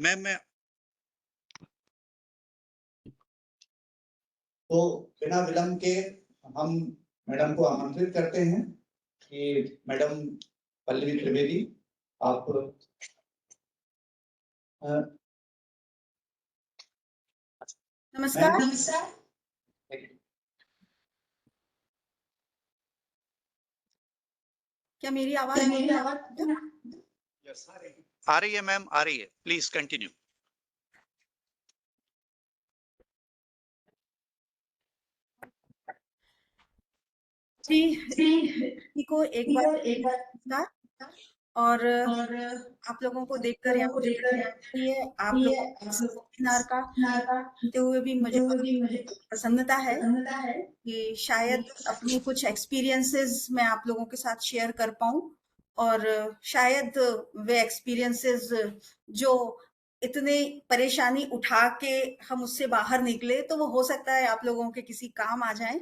मैं तो बिना विलंब के हम मैडम को आमंत्रित करते हैं कि मैडम पल्लवी त्रिवेदी आप नमस्कार। क्या मेरी आवाज आ रही है मैम? आ रही है, प्लीज कंटिन्यू। जी को एक बार और आप लोगों को देखकर ये आप लोग सेमिनार का सुनते हुए भी मुझे प्रसन्नता है कि शायद अपनी कुछ एक्सपीरियंसेस मैं आप लोगों के साथ शेयर कर पाऊं और शायद वे एक्सपीरियंसेस जो इतने परेशानी उठा के हम उससे बाहर निकले तो वो हो सकता है आप लोगों के किसी काम आ जाएं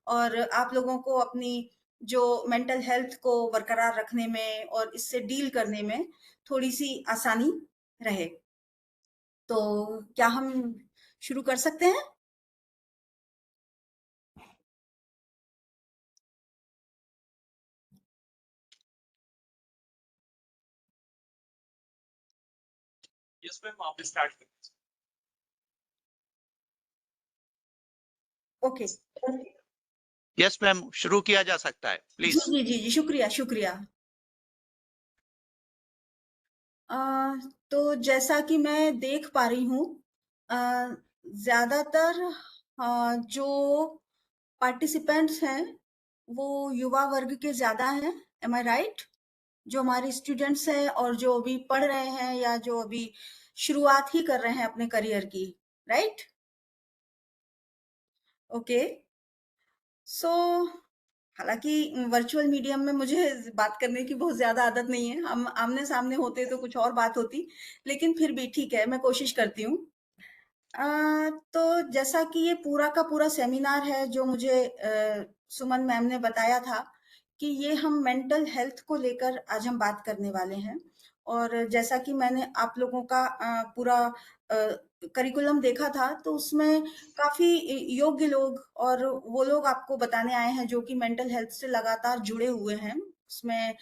और आप लोगों को अपनी जो मेंटल हेल्थ को बरकरार रखने में और इससे डील करने में थोड़ी सी आसानी रहे। तो क्या हम शुरू कर सकते हैं? यस मैम, आप स्टार्ट करें। ओके। यस मैम, शुरू किया जा सकता है, प्लीज। जी जी जी, शुक्रिया शुक्रिया। तो जैसा कि मैं देख पा रही हूँ ज्यादातर जो पार्टिसिपेंट्स हैं वो युवा वर्ग के ज्यादा हैं। एम आई राइट? जो हमारे स्टूडेंट्स हैं और जो अभी पढ़ रहे हैं या जो अभी शुरुआत ही कर रहे हैं अपने करियर की, राइट? ओके। सो हालांकि वर्चुअल मीडियम में मुझे बात करने की बहुत ज्यादा आदत नहीं है, हम आमने सामने होते तो कुछ और बात होती, लेकिन फिर भी ठीक है, मैं कोशिश करती हूँ। तो जैसा कि ये पूरा का पूरा सेमिनार है जो मुझे सुमन मैम ने बताया था कि ये हम मेंटल हेल्थ को लेकर आज हम बात करने वाले हैं। और जैसा कि मैंने आप लोगों का पूरा करिकुलम देखा था तो उसमें काफी योग्य लोग और वो लोग आपको बताने आए हैं जो कि मेंटल हेल्थ से लगातार जुड़े हुए हैं उसमें।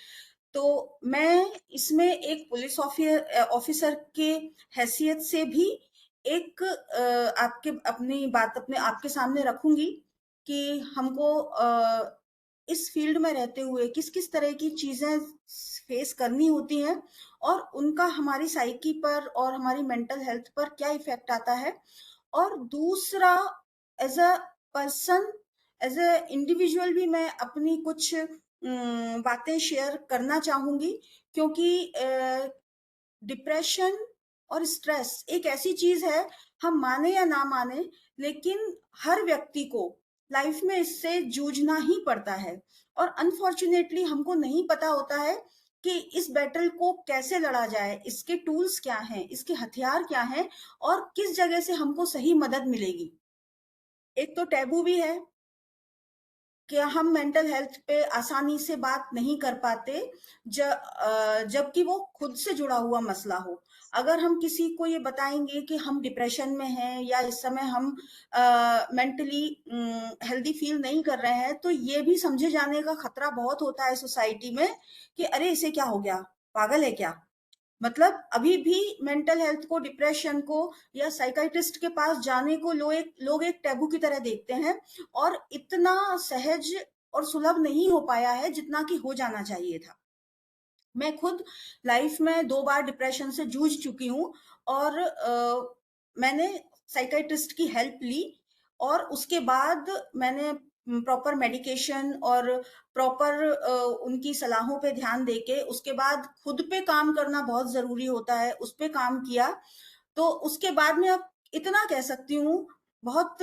तो मैं इसमें एक पुलिस ऑफिसर के हैसियत से भी एक आपके अपनी बात अपने आपके सामने रखूंगी कि हमको इस फील्ड में रहते हुए किस किस तरह की चीजें फेस करनी होती हैं और उनका हमारी साइकी पर और हमारी मेंटल हेल्थ पर क्या इफेक्ट आता है। और दूसरा, as a person, as a individual भी मैं अपनी कुछ बातें शेयर करना चाहूंगी क्योंकि डिप्रेशन और स्ट्रेस एक ऐसी चीज है, हम माने या ना माने लेकिन हर व्यक्ति को लाइफ में इससे जूझना ही पड़ता है। और अनफॉर्चुनेटली हमको नहीं पता होता है कि इस बैटल को कैसे लड़ा जाए, इसके टूल्स क्या हैं, इसके हथियार क्या हैं और किस जगह से हमको सही मदद मिलेगी। एक तो टैबू भी है कि हम मेंटल हेल्थ पे आसानी से बात नहीं कर पाते जबकि वो खुद से जुड़ा हुआ मसला हो। अगर हम किसी को ये बताएंगे कि हम डिप्रेशन में हैं या इस समय हम मेंटली हेल्दी फील नहीं कर रहे हैं तो ये भी समझे जाने का खतरा बहुत होता है सोसाइटी में कि अरे इसे क्या हो गया, पागल है क्या। मतलब अभी भी मेंटल हेल्थ को, डिप्रेशन को या साइकाइट्रिस्ट के पास जाने को लोग एक टैबू की तरह देखते हैं और इतना सहज और सुलभ नहीं हो पाया है जितना कि हो जाना चाहिए था। मैं खुद लाइफ में 2 बार डिप्रेशन से जूझ चुकी हूँ और मैंने साइकाइट्रिस्ट की हेल्प ली और उसके बाद मैंने प्रॉपर मेडिकेशन और प्रॉपर उनकी सलाहों पे ध्यान देके उसके बाद खुद पे काम करना बहुत जरूरी होता है, उस पे काम किया। तो उसके बाद में अब इतना कह सकती हूँ, बहुत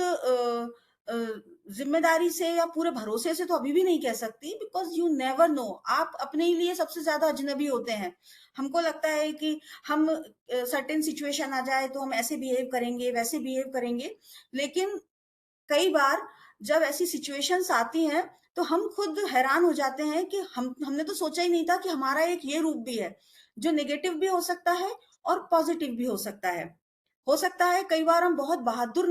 जिम्मेदारी से या पूरे भरोसे से तो अभी भी नहीं कह सकती, बिकॉज यू नेवर नो, आप अपने लिए सबसे ज्यादा अजनबी होते हैं। हमको लगता है कि हम सर्टेन सिचुएशन आ जाए तो हम ऐसे बिहेव करेंगे, वैसे बिहेव करेंगे, लेकिन कई बार जब ऐसी सिचुएशंस आती हैं तो हम खुद हैरान हो जाते हैं कि हमने तो सोचा ही नहीं था कि हमारा एक ये रूप भी है जो नेगेटिव भी हो सकता है और पॉजिटिव भी हो सकता है। हो सकता है कई बार हम बहुत बहादुर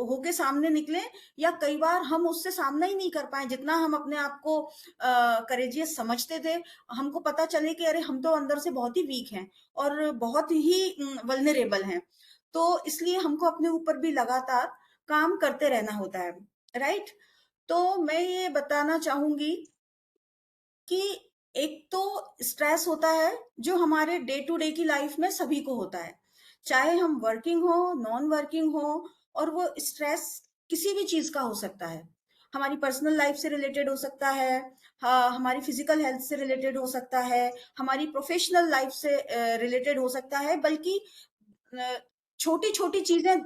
होके सामने निकले, या कई बार हम उससे सामना ही नहीं कर पाए। जितना हम अपने आप को करेजियस समझते थे, हमको पता चले कि अरे हम तो अंदर से बहुत ही वीक हैं और बहुत ही वल्नरेबल हैं। तो इसलिए हमको अपने ऊपर भी लगातार काम करते रहना होता है, राइट? तो मैं ये बताना चाहूंगी कि एक तो स्ट्रेस होता है जो हमारे डे टू डे की लाइफ में सभी को होता है, चाहे हम वर्किंग हो, नॉन वर्किंग हो, और वो स्ट्रेस किसी भी चीज का हो सकता है। हमारी पर्सनल लाइफ से रिलेटेड हो सकता है, हाँ, हमारी फिजिकल हेल्थ से रिलेटेड हो सकता है, हमारी प्रोफेशनल लाइफ से रिलेटेड हो सकता है, बल्कि छोटी छोटी चीजें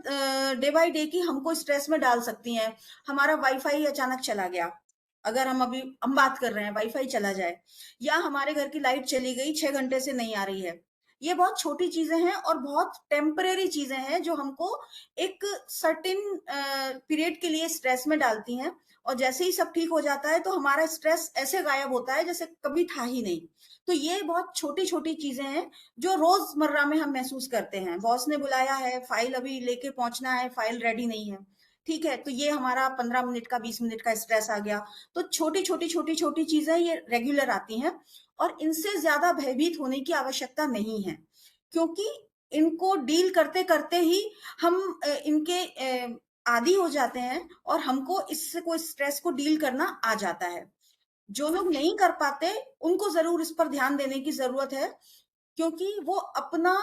डे बाय डे की हमको स्ट्रेस में डाल सकती हैं। हमारा वाईफाई अचानक चला गया, अगर हम बात कर रहे हैं, वाईफाई चला जाए, या हमारे घर की लाइट चली गई, 6 घंटे से नहीं आ रही है। ये बहुत छोटी चीजें हैं और बहुत टेम्परेरी चीजें हैं जो हमको एक सर्टेन पीरियड के लिए स्ट्रेस में डालती हैं, और जैसे ही सब ठीक हो जाता है तो हमारा स्ट्रेस ऐसे गायब होता है जैसे कभी था ही नहीं। तो ये बहुत छोटी छोटी चीजें हैं जो रोजमर्रा में हम महसूस करते हैं। बॉस ने बुलाया है, फाइल अभी लेके पहुंचना है, फाइल रेडी नहीं है, ठीक है, तो ये हमारा 15 मिनट का, 20 मिनट का स्ट्रेस आ गया। तो छोटी छोटी छोटी छोटी चीजें ये रेगुलर आती हैं, और इनसे ज्यादा भयभीत होने की आवश्यकता नहीं है, क्योंकि इनको डील करते करते ही हम इनके आदी हो जाते हैं, और हमको इससे कोई स्ट्रेस को डील करना आ जाता है। जो लोग नहीं कर पाते, उनको जरूर इस पर ध्यान देने की जरूरत है, क्योंकि वो अपना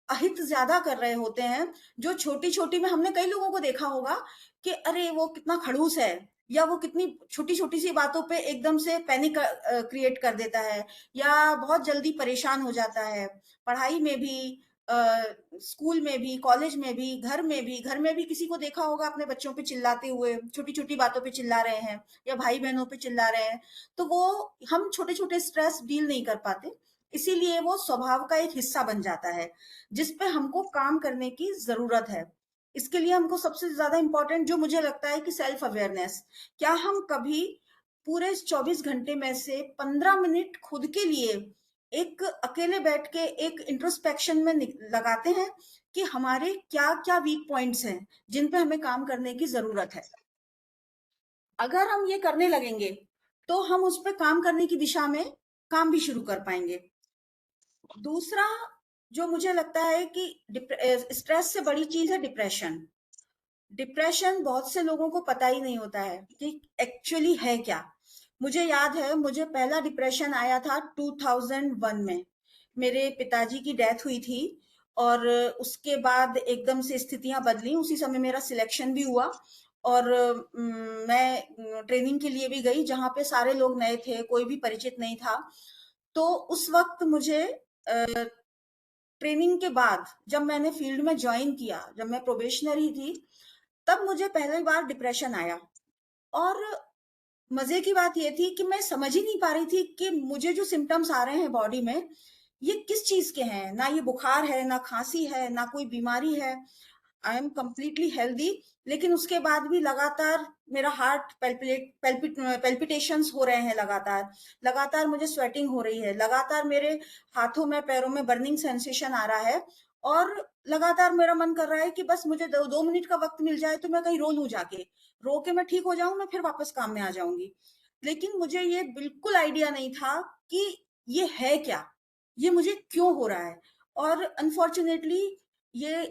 अहित ज्यादा कर रहे होते हैं। जो छोटी छोटी में हमने कई लोगों को देखा होगा कि अरे वो कितना खड़ूस है, या वो कितनी छोटी छोटी सी बातों पे एकदम से पैनिक क्रिएट कर देता है, या बहुत जल्दी परेशान हो जाता है। पढ़ाई में भी, स्कूल में भी, कॉलेज में भी, घर में भी किसी को देखा होगा अपने बच्चों पे चिल्लाते हुए, छोटी छोटी बातों पे चिल्ला रहे हैं, या भाई बहनों पे चिल्ला रहे हैं। तो वो हम छोटे छोटे स्ट्रेस डील नहीं कर पाते, इसीलिए वो स्वभाव का एक हिस्सा बन जाता है, जिस पे हमको काम करने की जरूरत है। इसके लिए हमको सबसे ज्यादा इंपॉर्टेंट जो मुझे लगता है कि सेल्फ अवेयरनेस। क्या हम कभी पूरे 24 घंटे में से 15 मिनट खुद के लिए एक अकेले बैठ के एक इंट्रोस्पेक्शन में लगाते हैं कि हमारे क्या क्या वीक पॉइंट्स हैं जिन पे हमें काम करने की जरूरत है? अगर हम ये करने लगेंगे तो हम उस पर काम करने की दिशा में काम भी शुरू कर पाएंगे। दूसरा जो मुझे लगता है कि स्ट्रेस से बड़ी चीज है डिप्रेशन। डिप्रेशन बहुत से लोगों को पता ही नहीं होता है कि एक्चुअली है क्या। मुझे याद है, मुझे पहला डिप्रेशन आया था 2001 में। मेरे पिताजी की डेथ हुई थी, और उसके बाद एकदम से स्थितियां बदली। उसी समय मेरा सिलेक्शन भी हुआ, और मैं ट्रेनिंग के लिए भी गई, जहाँ पे सारे लोग नए थे, कोई भी परिचित नहीं था। तो उस वक्त मुझे ट्रेनिंग के बाद जब मैंने फील्ड में ज्वाइन किया, जब मैं प्रोबेशनरी थी, तब मुझे पहली बार डिप्रेशन आया। और मजे की बात ये थी कि मैं समझ ही नहीं पा रही थी कि मुझे जो सिम्टम्स आ रहे हैं बॉडी में, ये किस चीज के हैं। ना ये बुखार है, ना खांसी है, ना कोई बीमारी है, आई एम कंप्लीटली हेल्दी। लेकिन उसके बाद भी लगातार मेरा हार्ट पेल्पिटेशंस हो रहे हैं, लगातार लगातार मुझे स्वेटिंग हो रही है, लगातार मेरे हाथों में, पैरों में बर्निंग सेंसेशन आ रहा है, और लगातार मेरा मन कर रहा है कि बस मुझे 2 मिनट का वक्त मिल जाए तो मैं कहीं रो लूं, जाके रो के मैं ठीक हो जाऊं, मैं फिर वापस काम में आ जाऊंगी। लेकिन मुझे ये बिल्कुल आइडिया नहीं था कि ये है क्या, ये मुझे क्यों हो रहा है। और अनफॉर्चुनेटली ये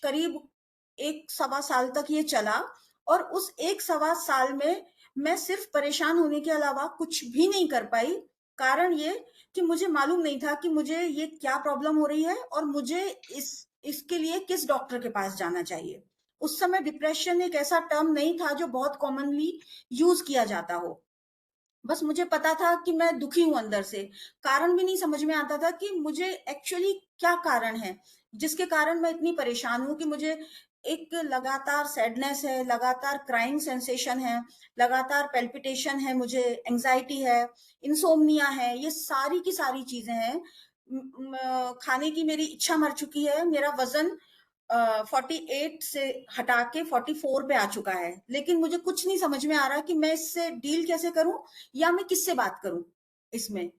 करीब 1 सवा साल तक ये चला, और उस 1 सवा साल में मैं सिर्फ परेशान होने के अलावा कुछ भी नहीं कर पाई। कारण ये कि मुझे मालूम नहीं था कि मुझे ये क्या प्रॉब्लम हो रही है, और मुझे इसके लिए किस डॉक्टर के पास जाना चाहिए। उस समय डिप्रेशन एक ऐसा टर्म नहीं था जो बहुत कॉमनली यूज किया जाता हो। बस मुझे पता था कि मैं दुखी हूं अंदर से। कारण भी नहीं समझ में आता था कि मुझे एक्चुअली क्या कारण है जिसके कारण मैं इतनी परेशान हूं, कि मुझे एक लगातार सैडनेस है, लगातार क्राइंग सेंसेशन है, लगातार पेल्पिटेशन है, मुझे एंजाइटी है, इंसोम्निया है, ये सारी की सारी चीजें हैं। खाने की मेरी इच्छा मर चुकी है, मेरा वजन 48 से हटा के 44 पे आ चुका है। लेकिन मुझे कुछ नहीं समझ में आ रहा कि मैं इससे डील कैसे करूं, या मैं किससे बात करूं इसमें।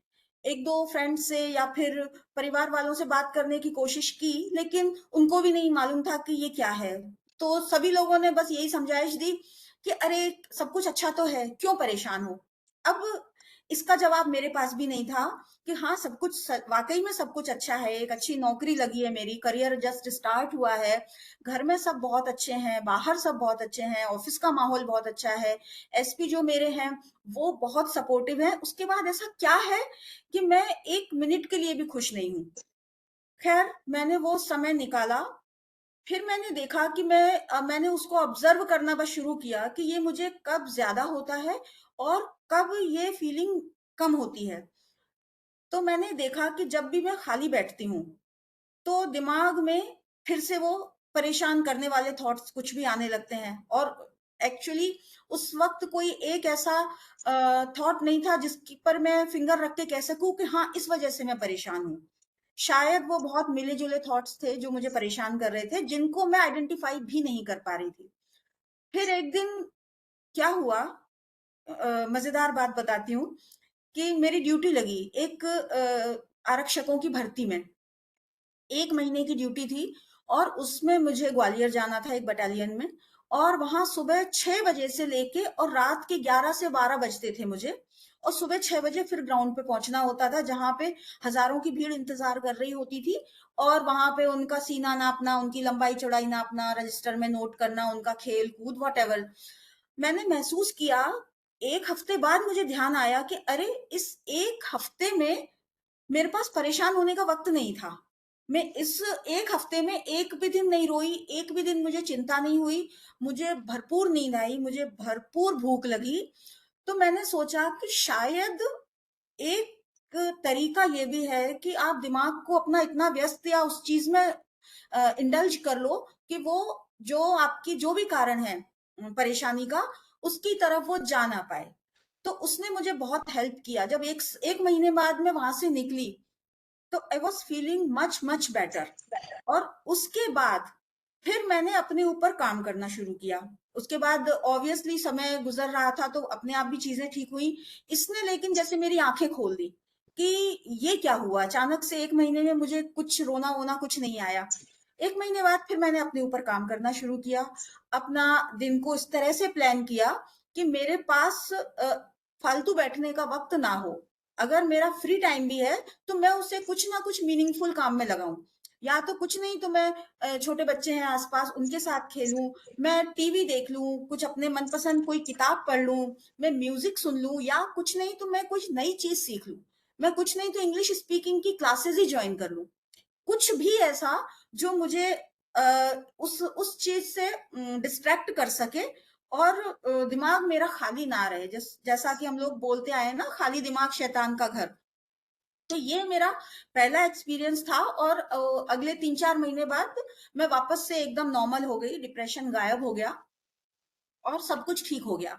एक दो फ्रेंड से या फिर परिवार वालों से बात करने की कोशिश की, लेकिन उनको भी नहीं मालूम था कि ये क्या है। तो सभी लोगों ने बस यही समझाइश दी कि अरे सब कुछ अच्छा तो है, क्यों परेशान हो। अब इसका जवाब मेरे पास भी नहीं था कि हाँ सब कुछ वाकई में सब कुछ अच्छा है, एक अच्छी नौकरी लगी है, मेरी करियर जस्ट स्टार्ट हुआ है, घर में सब बहुत अच्छे हैं, बाहर सब बहुत अच्छे हैं, ऑफिस का माहौल बहुत अच्छा है, एसपी जो मेरे हैं वो बहुत सपोर्टिव है। उसके बाद ऐसा क्या है कि मैं एक मिनट के लिए भी खुश नहीं हूँ। खैर मैंने वो समय निकाला, फिर मैंने देखा कि मैंने उसको ऑब्जर्व करना बस शुरू किया कि ये मुझे कब ज्यादा होता है और कब ये फीलिंग कम होती है। तो मैंने देखा कि जब भी मैं खाली बैठती हूँ तो दिमाग में फिर से वो परेशान करने वाले थॉट्स कुछ भी आने लगते हैं। और एक्चुअली उस वक्त कोई एक ऐसा थॉट नहीं था जिसकी पर मैं फिंगर रख के कह सकूं कि हाँ इस वजह से मैं परेशान हूँ। शायद वो बहुत मिले जुले थॉट्स थे जो मुझे परेशान कर रहे थे, जिनको मैं आइडेंटिफाई भी नहीं कर पा रही थी। फिर एक दिन क्या हुआ, मजेदार बात बताती हूँ कि मेरी ड्यूटी लगी एक आरक्षकों की भर्ती में। 1 महीने की ड्यूटी थी और उसमें मुझे ग्वालियर जाना था एक बटालियन में। और वहां सुबह 6 बजे से लेके और रात के 11 से 12 बजते थे मुझे, और सुबह 6 बजे फिर ग्राउंड पे पहुंचना होता था जहां पे हजारों की भीड़ इंतजार कर रही होती थी। और वहां पे उनका सीना नापना, उनकी लंबाई चौड़ाई नापना, रजिस्टर में नोट करना, उनका खेल कूद वॉट। मैंने महसूस किया, एक हफ्ते बाद मुझे ध्यान आया कि अरे इस एक हफ्ते में मेरे पास परेशान होने का वक्त नहीं था। मैं इस एक हफ्ते में एक भी दिन नहीं रोई, एक भी दिन मुझे चिंता नहीं हुई, मुझे भरपूर नींद आई, मुझे भरपूर भूख लगी। तो मैंने सोचा कि शायद एक तरीका ये भी है कि आप दिमाग को अपना इतना व्यस्त या उस चीज में इंडल्ज कर लो कि वो जो आपकी जो भी कारण है परेशानी का, उसकी तरफ वो जा ना पाए। तो उसने मुझे बहुत हेल्प किया। जब एक महीने बाद मैं वहां से निकली तो I was feeling much much better. और उसके बाद फिर मैंने अपने ऊपर काम करना शुरू किया। उसके बाद ऑब्वियसली समय गुजर रहा था तो अपने आप भी चीजें ठीक हुई। इसने लेकिन जैसे मेरी आंखें खोल दी कि ये क्या हुआ, अचानक से 1 महीने में मुझे कुछ रोना वोना कुछ नहीं आया। 1 महीने बाद फिर मैंने अपने ऊपर काम करना शुरू किया, अपना दिन को इस तरह से प्लान किया कि मेरे पास फालतू बैठने का वक्त ना हो। अगर मेरा फ्री टाइम भी है तो मैं उसे कुछ ना कुछ मीनिंगफुल काम में लगाऊं। या तो कुछ नहीं तो मैं छोटे बच्चे हैं आसपास उनके साथ खेलूं, मैं टीवी देख लूं, कुछ अपने मनपसंद कोई किताब पढ़ लूं, मैं म्यूजिक सुन लूं, या कुछ नहीं तो मैं कुछ नई चीज सीख लूं, मैं कुछ नहीं तो इंग्लिश स्पीकिंग की क्लासेस ही ज्वाइन कर लूं। कुछ भी ऐसा जो मुझे उस चीज से डिस्ट्रैक्ट कर सके और दिमाग मेरा खाली ना रहे। जैसा कि हम लोग बोलते आए ना, खाली दिमाग शैतान का घर। तो ये मेरा पहला एक्सपीरियंस था। और अगले 3-4 महीने बाद मैं वापस से एकदम नॉर्मल हो गई, डिप्रेशन गायब हो गया और सब कुछ ठीक हो गया।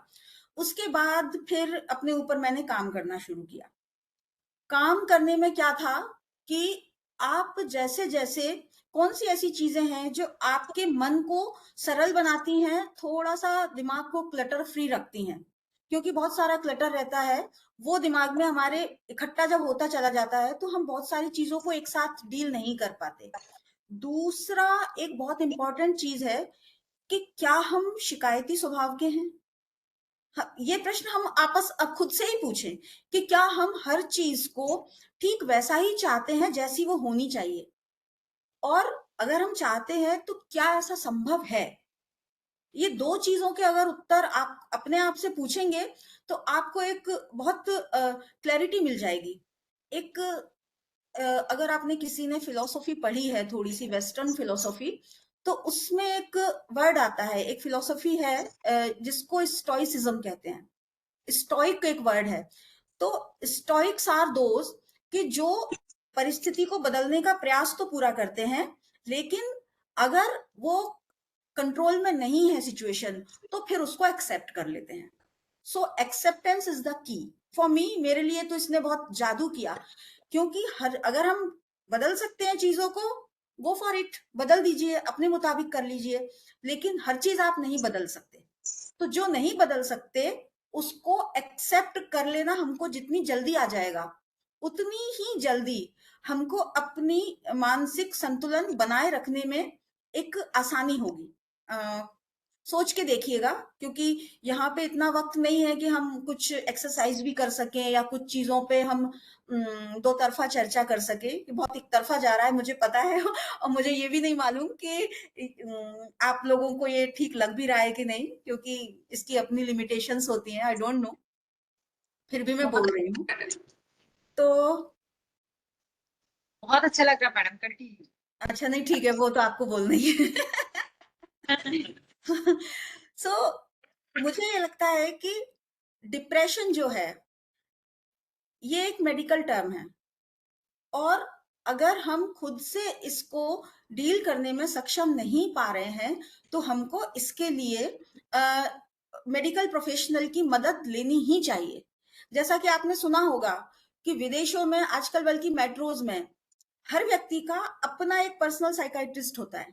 उसके बाद फिर अपने ऊपर मैंने काम करना शुरू किया। काम करने में क्या था कि आप जैसे जैसे कौन सी ऐसी चीजें हैं जो आपके मन को सरल बनाती हैं, थोड़ा सा दिमाग को क्लटर फ्री रखती हैं। क्योंकि बहुत सारा क्लटर रहता है, वो दिमाग में हमारे इकट्ठा जब होता चला जाता है तो हम बहुत सारी चीजों को एक साथ डील नहीं कर पाते। दूसरा एक बहुत इंपॉर्टेंट चीज है कि क्या हम शिकायती स्वभाव के हैं। ये प्रश्न हम आपस अब खुद से ही पूछें कि क्या हम हर चीज को ठीक वैसा ही चाहते हैं जैसी वो होनी चाहिए। और अगर हम चाहते हैं तो क्या ऐसा संभव है। ये दो चीजों के अगर उत्तर आप अपने आप से पूछेंगे तो आपको एक बहुत क्लैरिटी मिल जाएगी। एक अगर आपने किसी ने फिलोसॉफी पढ़ी है, थोड़ी सी वेस्टर्न फिलोसॉफी, तो उसमें एक वर्ड आता है, एक फिलोसॉफी है जिसको स्टोइसिज्म कहते हैं। स्टोइक एक वर्ड है। तो स्टोइक्स आर दोज कि जो परिस्थिति को बदलने का प्रयास तो पूरा करते हैं, लेकिन अगर वो कंट्रोल में नहीं है सिचुएशन तो फिर उसको एक्सेप्ट कर लेते हैं। So acceptance is the key for me. मेरे लिए तो इसने बहुत जादू किया, क्योंकि हर अगर हम बदल सकते हैं चीजों को, गो फॉर इट, बदल दीजिए, अपने मुताबिक कर लीजिए। लेकिन हर चीज आप नहीं बदल सकते। तो जो नहीं बदल सकते उसको एक्सेप्ट कर लेना हमको जितनी जल्दी आ जाएगा उतनी ही जल्दी हमको अपनी मानसिक संतुलन बनाए रखने में एक आसानी होगी। सोच के देखिएगा, क्योंकि यहाँ पे इतना वक्त नहीं है कि हम कुछ एक्सरसाइज भी कर सकें या कुछ चीजों पे हम दो तरफा चर्चा कर सके। बहुत एक तरफा जा रहा है, मुझे पता है और मुझे ये भी नहीं मालूम कि आप लोगों को ये ठीक लग भी रहा है कि नहीं, क्योंकि इसकी अपनी लिमिटेशंस होती हैं। आई डोंट नो, फिर भी मैं बोल रही हूँ। तो बहुत अच्छा लग रहा मैडम, कंटिन्यू। अच्छा, नहीं ठीक है, वो तो आपको बोलना ही है। सो मुझे ये लगता है कि डिप्रेशन जो है ये एक मेडिकल टर्म है, और अगर हम खुद से इसको डील करने में सक्षम नहीं पा रहे हैं तो हमको इसके लिए मेडिकल प्रोफेशनल की मदद लेनी ही चाहिए। जैसा कि आपने सुना होगा कि विदेशों में आजकल, बल्कि मेट्रोज में, हर व्यक्ति का अपना एक पर्सनल साइकाइट्रिस्ट होता है,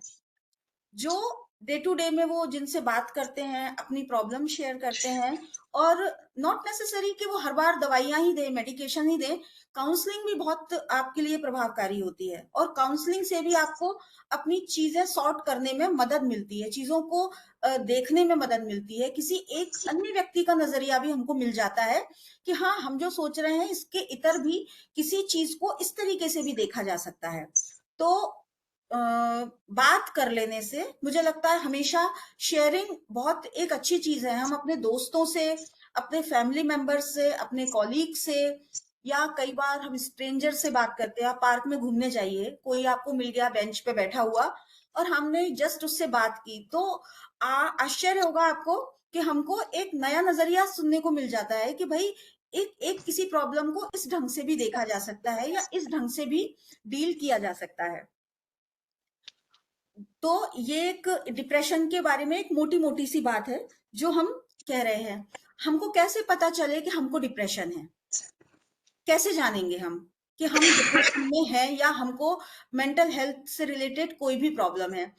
जो डे टू डे में वो जिनसे बात करते हैं, अपनी प्रॉब्लम शेयर करते हैं, और नॉट नेसेसरी कि वो हर बार दवाइयां ही दे, मेडिकेशन ही दे। काउंसलिंग भी बहुत आपके लिए प्रभावकारी होती है, और काउंसलिंग से भी आपको अपनी चीजें सॉर्ट करने में मदद मिलती है, चीजों को देखने में मदद मिलती है, किसी एक अन्य व्यक्ति का नजरिया भी हमको मिल जाता है कि हाँ, हम जो सोच रहे हैं इसके इतर भी किसी चीज को इस तरीके से भी देखा जा सकता है। तो बात कर लेने से मुझे लगता है हमेशा शेयरिंग बहुत एक अच्छी चीज है। हम अपने दोस्तों से, अपने फैमिली मेंबर्स से, अपने कॉलीग से, या कई बार हम स्ट्रेंजर से बात करते हैं। आप पार्क में घूमने जाइए, कोई आपको मिल गया बेंच पे बैठा हुआ और हमने जस्ट उससे बात की, तो आश्चर्य होगा आपको कि हमको एक नया नजरिया सुनने को मिल जाता है कि भाई एक एक किसी प्रॉब्लम को इस ढंग से भी देखा जा सकता है या इस ढंग से भी डील किया जा सकता है। तो ये एक डिप्रेशन के बारे में एक मोटी मोटी सी बात है जो हम कह रहे हैं। हमको कैसे पता चले कि हमको डिप्रेशन है? कैसे जानेंगे हम कि हम डिप्रेशन में हैं या हमको मेंटल हेल्थ से रिलेटेड कोई भी प्रॉब्लम है?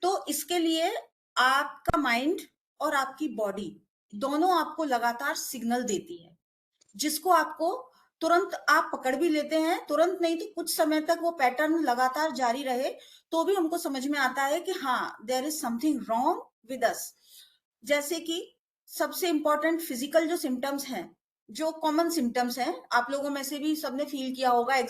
तो इसके लिए आपका माइंड और आपकी बॉडी दोनों आपको लगातार सिग्नल देती है, जिसको आपको तुरंत आप पकड़ भी लेते हैं, तुरंत नहीं तो कुछ समय तक वो पैटर्न लगातार जारी रहे तो भी हमको समझ में आता है कि हाँ, there is something wrong with us. जैसे कि सबसे इंपॉर्टेंट फिजिकल जो सिम्टम्स हैं, जो कॉमन सिम्टम्स हैं, आप लोगों में से भी सबने फील किया होगा,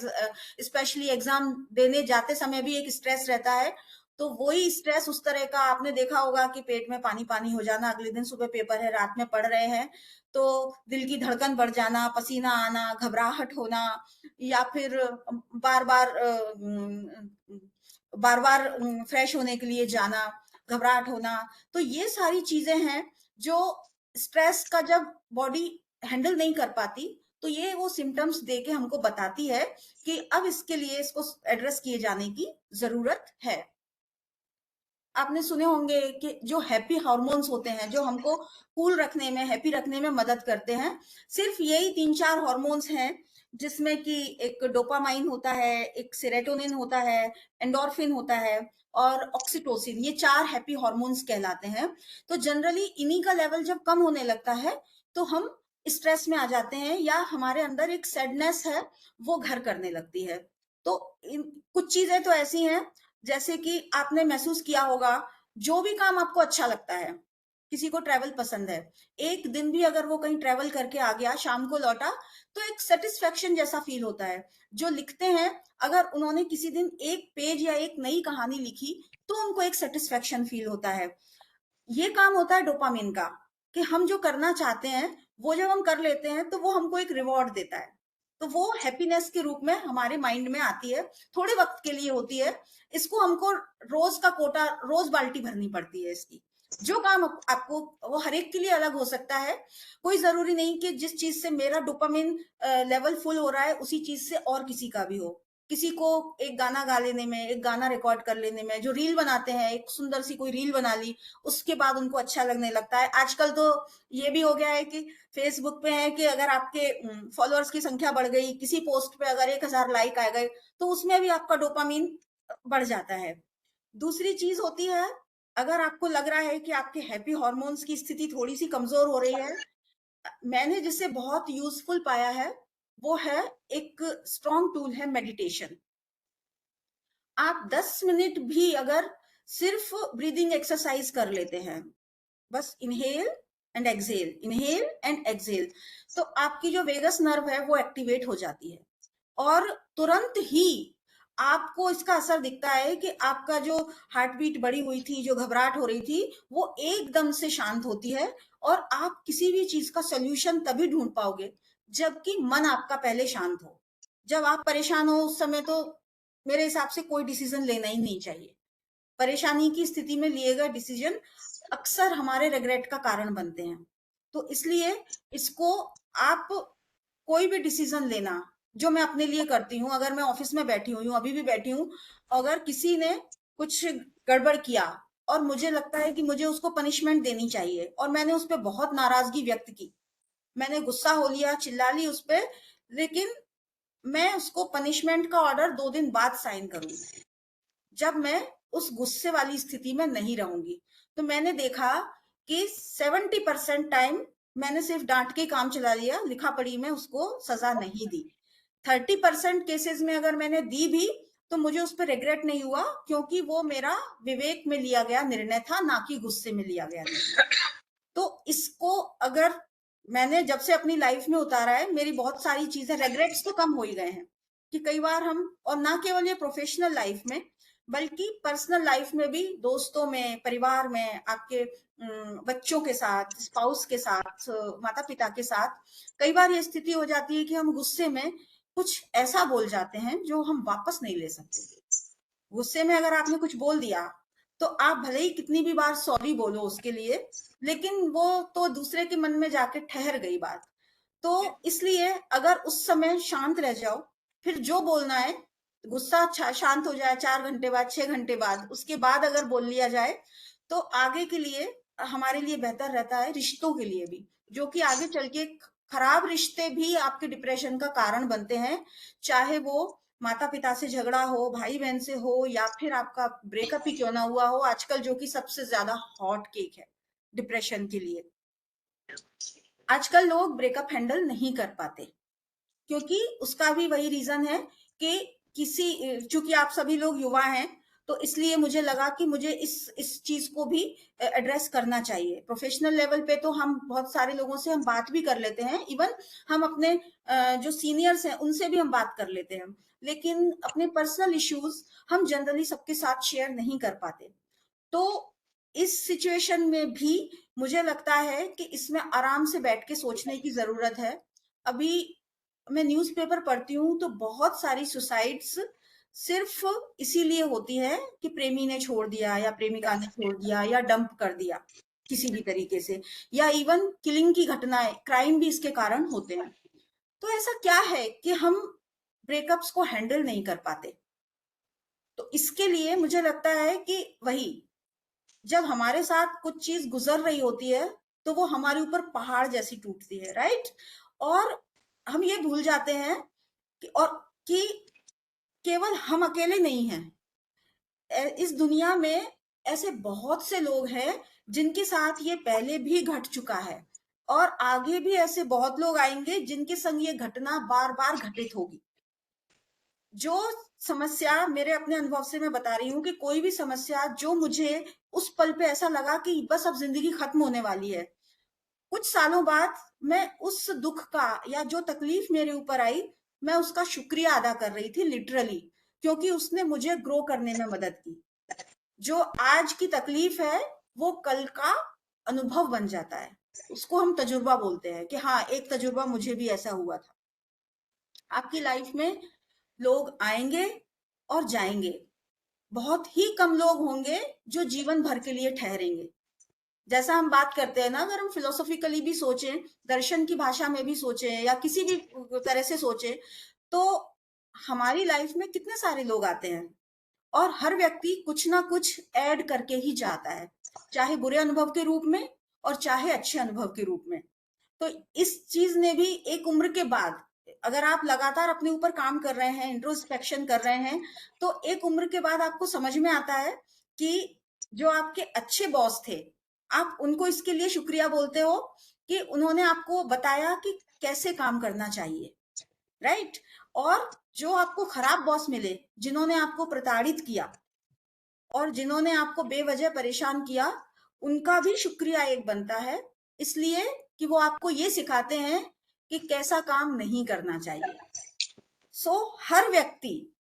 स्पेशली एग्जाम देने जाते समय भी एक स्ट्रेस रहता है। तो वही स्ट्रेस उस तरह का आपने देखा होगा कि पेट में पानी पानी हो जाना, अगले दिन सुबह पेपर है, रात में पढ़ रहे हैं तो दिल की धड़कन बढ़ जाना, पसीना आना, घबराहट होना, या फिर बार बार फ्रेश होने के लिए जाना, घबराहट होना। तो ये सारी चीजें हैं जो स्ट्रेस का जब बॉडी हैंडल नहीं कर पाती तो ये वो सिम्टम्स दे के हमको बताती है कि अब इसके लिए इसको एड्रेस किए जाने की जरूरत है। आपने सुने होंगे कि जो हैप्पी हार्मोन्स होते हैं, जो हमको कूल रखने में, हैप्पी रखने में मदद करते हैं, सिर्फ यही 3-4 हार्मोन्स हैं, जिसमें कि एक डोपामाइन होता है, एक सेरोटोनिन होता है, एंडोर्फिन होता है और ऑक्सीटोसिन। ये 4 हैप्पी हार्मोन्स कहलाते हैं। तो जनरली इन्हीं का लेवल जब कम होने लगता है तो हम स्ट्रेस में आ जाते हैं, या हमारे अंदर एक सैडनेस है वो घर करने लगती है। तो कुछ चीजें तो ऐसी हैं, जैसे कि आपने महसूस किया होगा, जो भी काम आपको अच्छा लगता है, किसी को ट्रैवल पसंद है, एक दिन भी अगर वो कहीं ट्रैवल करके आ गया, शाम को लौटा, तो एक सेटिस्फेक्शन जैसा फील होता है। जो लिखते हैं, अगर उन्होंने किसी दिन एक पेज या एक नई कहानी लिखी तो उनको एक सेटिस्फेक्शन फील होता है। ये काम होता है डोपामिन का, कि हम जो करना चाहते हैं वो जब हम कर लेते हैं तो वो हमको एक रिवॉर्ड देता है। तो वो हैप्पीनेस के रूप में हमारे माइंड में आती है, थोड़े वक्त के लिए होती है। इसको हमको रोज का कोटा, रोज बाल्टी भरनी पड़ती है इसकी। जो काम आपको, वो हर एक के लिए अलग हो सकता है। कोई जरूरी नहीं कि जिस चीज से मेरा डोपामिन लेवल फुल हो रहा है उसी चीज से और किसी का भी हो। किसी को एक गाना गा लेने में, एक गाना रिकॉर्ड कर लेने में, जो रील बनाते हैं, एक सुंदर सी कोई रील बना ली, उसके बाद उनको अच्छा लगने लगता है। आजकल तो ये भी हो गया है कि फेसबुक पे है कि अगर आपके फॉलोअर्स की संख्या बढ़ गई, किसी पोस्ट पे अगर 1000 लाइक आ गए, तो उसमें भी आपका डोपामिन बढ़ जाता है। दूसरी चीज होती है, अगर आपको लग रहा है कि आपके हैप्पी हार्मोन्स की स्थिति थोड़ी सी कमजोर हो रही है, मैंने जिसे बहुत यूजफुल पाया है वो है एक स्ट्रॉन्ग टूल है मेडिटेशन। आप 10 मिनट भी अगर सिर्फ ब्रीदिंग एक्सरसाइज कर लेते हैं, बस इनहेल एंड एक्सहेल, तो आपकी जो वेगस नर्व है वो एक्टिवेट हो जाती है और तुरंत ही आपको इसका असर दिखता है कि आपका जो हार्ट बीट बढ़ी हुई थी, जो घबराहट हो रही थी, वो एकदम से शांत होती है और आप किसी भी चीज का सोल्यूशन तभी ढूंढ पाओगे जबकि मन आपका पहले शांत हो। जब आप परेशान हो उस समय तो मेरे हिसाब से कोई डिसीजन लेना ही नहीं चाहिए। परेशानी की स्थिति में लिए गए डिसीजन अक्सर हमारे रिग्रेट का कारण बनते हैं। तो इसलिए इसको आप कोई भी डिसीजन लेना, जो मैं अपने लिए करती हूँ, अगर मैं ऑफिस में बैठी हुई हूँ, अभी भी बैठी हूँ, अगर किसी ने कुछ गड़बड़ किया और मुझे लगता है कि मुझे उसको पनिशमेंट देनी चाहिए और मैंने उस पर बहुत नाराजगी व्यक्त की, मैंने गुस्सा हो लिया, चिल्ला ली उस पर, लेकिन मैं उसको पनिशमेंट का ऑर्डर 2 दिन बाद साइन करूंगी जब मैं उस गुस्से वाली स्थिति में नहीं रहूंगी। तो मैंने देखा कि 70% टाइम मैंने सिर्फ डांट के काम चला लिया, लिखा पढ़ी में उसको सजा नहीं दी। 30% केसेस में अगर मैंने दी भी तो मुझे उस पर रिग्रेट नहीं हुआ, क्योंकि वो मेरा विवेक में लिया गया निर्णय था, ना कि गुस्से में लिया गया निर्णय। तो इसको अगर मैंने जब से अपनी लाइफ में उतारा है, मेरी बहुत सारी चीजें, रेग्रेट्स तो कम हो ही गए हैं कि कई बार हम, और ना केवल ये प्रोफेशनल लाइफ में बल्कि पर्सनल लाइफ में भी, दोस्तों में, परिवार में, आपके बच्चों के साथ, स्पाउस के साथ, माता पिता के साथ, कई बार ये स्थिति हो जाती है कि हम गुस्से में कुछ ऐसा बोल जाते हैं जो हम वापस नहीं ले सकते। गुस्से में अगर आपने कुछ बोल दिया तो आप भले ही कितनी भी बार सॉरी बोलो उसके लिए, लेकिन वो तो दूसरे के मन में जाके ठहर गई बात। तो इसलिए अगर उस समय शांत रह जाओ, फिर जो बोलना है, गुस्सा शांत हो जाए 4 घंटे बाद, 6 घंटे बाद, उसके बाद अगर बोल लिया जाए तो आगे के लिए हमारे लिए बेहतर रहता है, रिश्तों के लिए भी, जो कि आगे चल के खराब रिश्ते भी आपके डिप्रेशन का कारण बनते हैं, चाहे वो माता पिता से झगड़ा हो, भाई बहन से हो, या फिर आपका ब्रेकअप ही क्यों ना हुआ हो, आजकल जो कि सबसे ज्यादा हॉट केक है डिप्रेशन के लिए। आजकल लोग ब्रेकअप हैंडल नहीं कर पाते, क्योंकि उसका भी वही रीजन है कि चूंकि आप सभी लोग युवा हैं, तो इसलिए मुझे लगा कि मुझे इस चीज को भी एड्रेस करना चाहिए। प्रोफेशनल लेवल पे तो हम बहुत सारे लोगों से हम बात भी कर लेते हैं, इवन हम अपने जो सीनियर्स हैं उनसे भी हम बात कर लेते हैं, लेकिन अपने पर्सनल इश्यूज हम जनरली सबके साथ शेयर नहीं कर पाते। तो इस सिचुएशन में भी मुझे लगता है कि इसमें आराम से बैठ के सोचने की जरूरत है। अभी मैं न्यूज़पेपर पढ़ती हूँ तो बहुत सारी सुसाइड्स सिर्फ इसीलिए होती है कि प्रेमी ने छोड़ दिया या प्रेमिका ने छोड़ दिया या डंप कर दिया किसी भी तरीके से, या इवन किलिंग की घटनाएं, क्राइम भी इसके कारण होते हैं। तो ऐसा क्या है कि हम ब्रेकअप्स को हैंडल नहीं कर पाते? तो इसके लिए मुझे लगता है कि वही, जब हमारे साथ कुछ चीज गुजर रही होती है तो वो हमारे ऊपर पहाड़ जैसी टूटती है, राइट? और हम ये भूल जाते हैं कि केवल हम अकेले नहीं हैं। इस दुनिया में ऐसे बहुत से लोग हैं जिनके साथ ये पहले भी घट चुका है, और आगे भी ऐसे बहुत लोग आएंगे जिनके संग ये घटना बार बार घटित होगी। जो समस्या, मेरे अपने अनुभव से मैं बता रही हूँ कि कोई भी समस्या जो मुझे उस पल पे ऐसा लगा कि बस अब जिंदगी खत्म होने वाली है, कुछ सालों बाद मैं उस दुख का या जो तकलीफ मेरे ऊपर आई, मैं उसका शुक्रिया अदा कर रही थी लिटरली, क्योंकि उसने मुझे ग्रो करने में मदद की। जो आज की तकलीफ है वो कल का अनुभव बन जाता है, उसको हम तजुर्बा बोलते हैं कि हाँ, एक तजुर्बा मुझे भी ऐसा हुआ था। आपकी लाइफ में लोग आएंगे और जाएंगे, बहुत ही कम लोग होंगे जो जीवन भर के लिए ठहरेंगे। जैसा हम बात करते हैं ना, अगर हम फिलोसॉफिकली भी सोचें, दर्शन की भाषा में भी सोचें, या किसी भी तरह से सोचें, तो हमारी लाइफ में कितने सारे लोग आते हैं और हर व्यक्ति कुछ ना कुछ ऐड करके ही जाता है, चाहे बुरे अनुभव के रूप में और चाहे अच्छे अनुभव के रूप में। तो इस चीज ने भी एक उम्र के बाद, अगर आप लगातार अपने ऊपर काम कर रहे हैं, इंट्रोस्पेक्शन कर रहे हैं, तो एक उम्र के बाद आपको समझ में आता है कि जो आपके अच्छे बॉस थे, आप उनको इसके लिए शुक्रिया बोलते हो कि उन्होंने आपको बताया कि कैसे काम करना चाहिए। राइट? और जो आपको खराब बॉस मिले, जिन्होंने आपको प्रताड़ित किया और जिन्होंने आपको बेवजह परेशान किया, उनका भी शुक्रिया एक बनता है, इसलिए कि वो आपको ये सिखाते हैं कि कैसा काम नहीं करना चाहिए। सो हर व्यक्ति,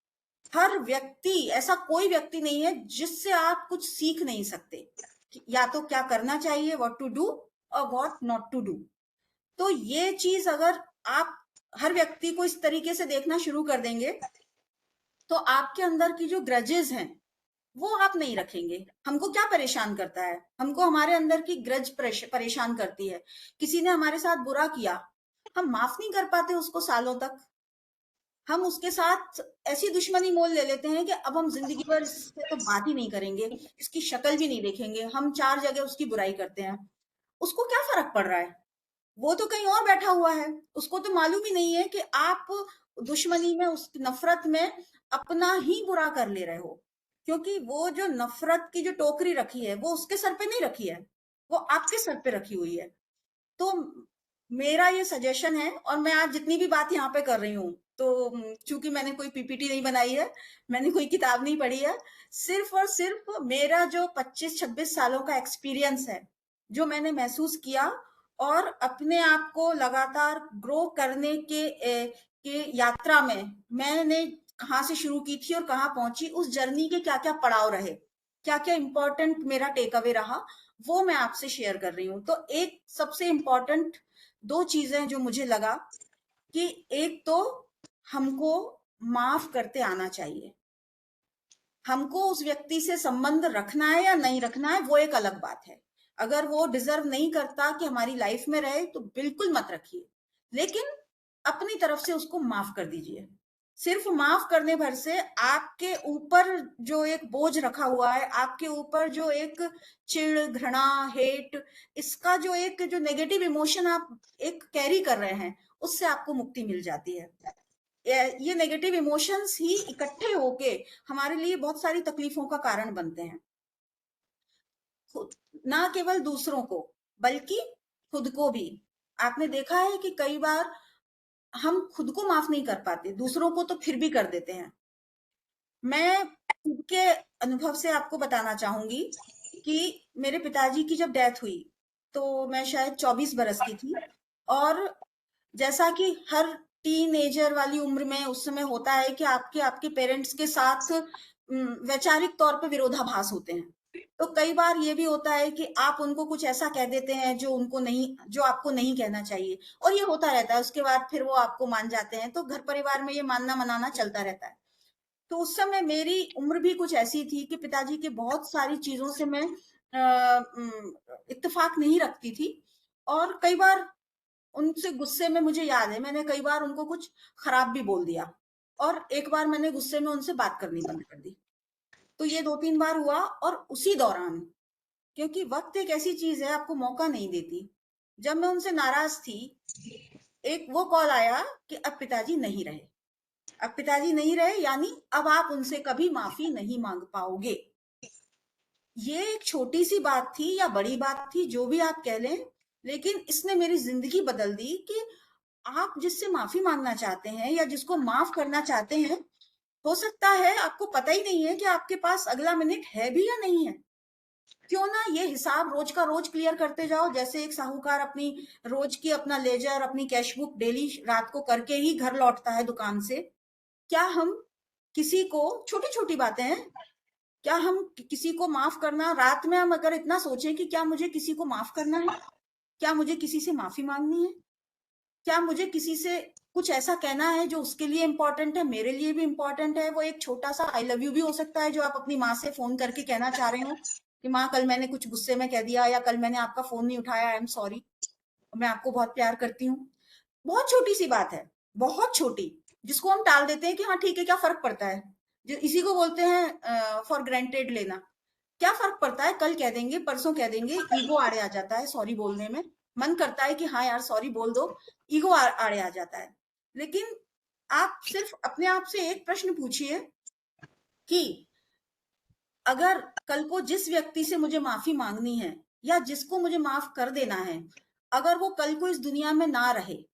ऐसा कोई व्यक्ति नहीं है जिससे आप कुछ सीख नहीं सकते, या तो क्या करना चाहिए, व्हाट टू डू, और व्हाट नॉट टू डू। तो ये चीज अगर आप हर व्यक्ति को इस तरीके से देखना शुरू कर देंगे, तो आपके अंदर की जो ग्रजेस हैं वो आप नहीं रखेंगे। हमको क्या परेशान करता है? हमको हमारे अंदर की ग्रज परेशान करती है। किसी ने हमारे साथ बुरा किया, हम माफ नहीं कर पाते उसको सालों तक। हम उसके साथ ऐसी दुश्मनी मोल ले लेते हैं कि अब हम जिंदगी भर इससे तो बात ही नहीं करेंगे, इसकी शक्ल भी नहीं देखेंगे, हम 4 जगह उसकी बुराई करते हैं। उसको क्या फर्क पड़ रहा है? वो तो कहीं और बैठा हुआ है, उसको तो मालूम ही नहीं है कि आप दुश्मनी में, उस नफरत में अपना ही बुरा कर ले रहे हो, क्योंकि वो जो नफरत की जो टोकरी रखी है वो उसके सर पे नहीं रखी है, वो आपके सर पे रखी हुई है। तो मेरा ये सजेशन है, और मैं आज जितनी भी बात यहाँ पे कर रही हूँ, तो चूंकि मैंने कोई पीपीटी नहीं बनाई है, मैंने कोई किताब नहीं पढ़ी है, सिर्फ और सिर्फ मेरा जो 25-26 सालों का एक्सपीरियंस है, जो मैंने महसूस किया, और अपने आप को लगातार ग्रो करने के यात्रा में मैंने कहाँ से शुरू की थी और कहाँ पहुंची, उस जर्नी के क्या क्या पड़ाव रहे, क्या क्या इंपॉर्टेंट मेरा टेक अवे रहा, वो मैं आपसे शेयर कर रही हूँ। तो एक सबसे इंपॉर्टेंट 2 चीजें जो मुझे लगा, कि एक तो हमको माफ करते आना चाहिए। हमको उस व्यक्ति से संबंध रखना है या नहीं रखना है, वो एक अलग बात है। अगर वो डिजर्व नहीं करता कि हमारी लाइफ में रहे, तो बिल्कुल मत रखिए, लेकिन अपनी तरफ से उसको माफ कर दीजिए। सिर्फ माफ करने भर से आपके ऊपर जो एक बोझ रखा हुआ है, आपके ऊपर जो एक चिढ़, घृणा, हेट, इसका जो एक जो नेगेटिव इमोशन आप एक कैरी कर रहे हैं, उससे आपको मुक्ति मिल जाती है। ये नेगेटिव इमोशंस ही इकट्ठे होके हमारे लिए बहुत सारी तकलीफों का कारण बनते हैं। ना केवल दूसरों को, बल्कि खुद को भी। आपने देखा है कि कई बार हम खुद को माफ नहीं कर पाते, दूसरों को तो फिर भी कर देते हैं। मैं खुद के अनुभव से आपको बताना चाहूंगी कि मेरे पिताजी की जब डेथ हुई, तो मैं शायद 24 बरस की थी, और जैसा कि हर टीनेजर वाली उम्र में उस समय होता है कि आपके पेरेंट्स के साथ वैचारिक तौर पे विरोधाभास होते हैं। तो कई बार ये भी होता है कि आप उनको कुछ ऐसा कह देते हैं जो आपको नहीं कहना चाहिए, और ये होता रहता है। उसके बाद फिर वो आपको मान जाते हैं, तो घर परिवार में ये मानना मनाना चलता रहता है। तो उस समय मेरी उम्र भी कुछ ऐसी थी कि पिताजी के बहुत सारी चीजों से मैं इत्तेफाक नहीं रखती थी, और कई बार उनसे गुस्से में, मुझे याद है मैंने कई बार उनको कुछ खराब भी बोल दिया, और एक बार मैंने गुस्से में उनसे बात करनी बंद कर दी। तो ये 2-3 बार हुआ, और उसी दौरान, क्योंकि वक्त एक ऐसी चीज है, आपको मौका नहीं देती, जब मैं उनसे नाराज थी, एक वो कॉल आया कि अब पिताजी नहीं रहे। अब पिताजी नहीं रहे यानी अब आप उनसे कभी माफी नहीं मांग पाओगे। ये एक छोटी सी बात थी या बड़ी बात थी, जो भी आप कह लें, लेकिन इसने मेरी जिंदगी बदल दी कि आप जिससे माफी मांगना चाहते हैं या जिसको माफ करना चाहते हैं, हो सकता है आपको पता ही नहीं है कि आपके पास अगला मिनट है भी या नहीं है। क्यों ना ये हिसाब रोज का रोज क्लियर करते जाओ, जैसे एक साहूकार अपनी रोज की अपना लेजर, अपनी कैश बुक डेली रात को करके ही घर लौटता है दुकान से। क्या हम किसी को, छोटी छोटी बातें हैं, क्या हम किसी को माफ करना, रात में हम अगर इतना सोचें कि क्या मुझे किसी को माफ करना है, क्या मुझे किसी से माफी मांगनी है, क्या मुझे किसी से कुछ ऐसा कहना है जो उसके लिए इंपॉर्टेंट है, मेरे लिए भी इंपॉर्टेंट है। वो एक छोटा सा आई लव यू भी हो सकता है, जो आप अपनी माँ से फोन करके कहना चाह रहे हो कि माँ, कल मैंने कुछ गुस्से में कह दिया, या कल मैंने आपका फोन नहीं उठाया, आई एम सॉरी, मैं आपको बहुत प्यार करती हूँ। बहुत छोटी सी बात है, बहुत छोटी, जिसको हम टाल देते हैं कि हाँ ठीक है, क्या फर्क पड़ता है। जो इसी को बोलते हैं फॉर ग्रांटेड लेना। क्या फर्क पड़ता है, कल कह देंगे, परसों कह देंगे, ईगो आड़े आ जाता है सॉरी बोलने में। मन करता है कि हाँ यार सॉरी बोल दो, ईगो आड़े आ जाता है। लेकिन आप सिर्फ अपने आप से एक प्रश्न पूछिए कि अगर कल को जिस व्यक्ति से मुझे माफी मांगनी है या जिसको मुझे माफ कर देना है, अगर वो कल को इस दुनिया में ना रहे,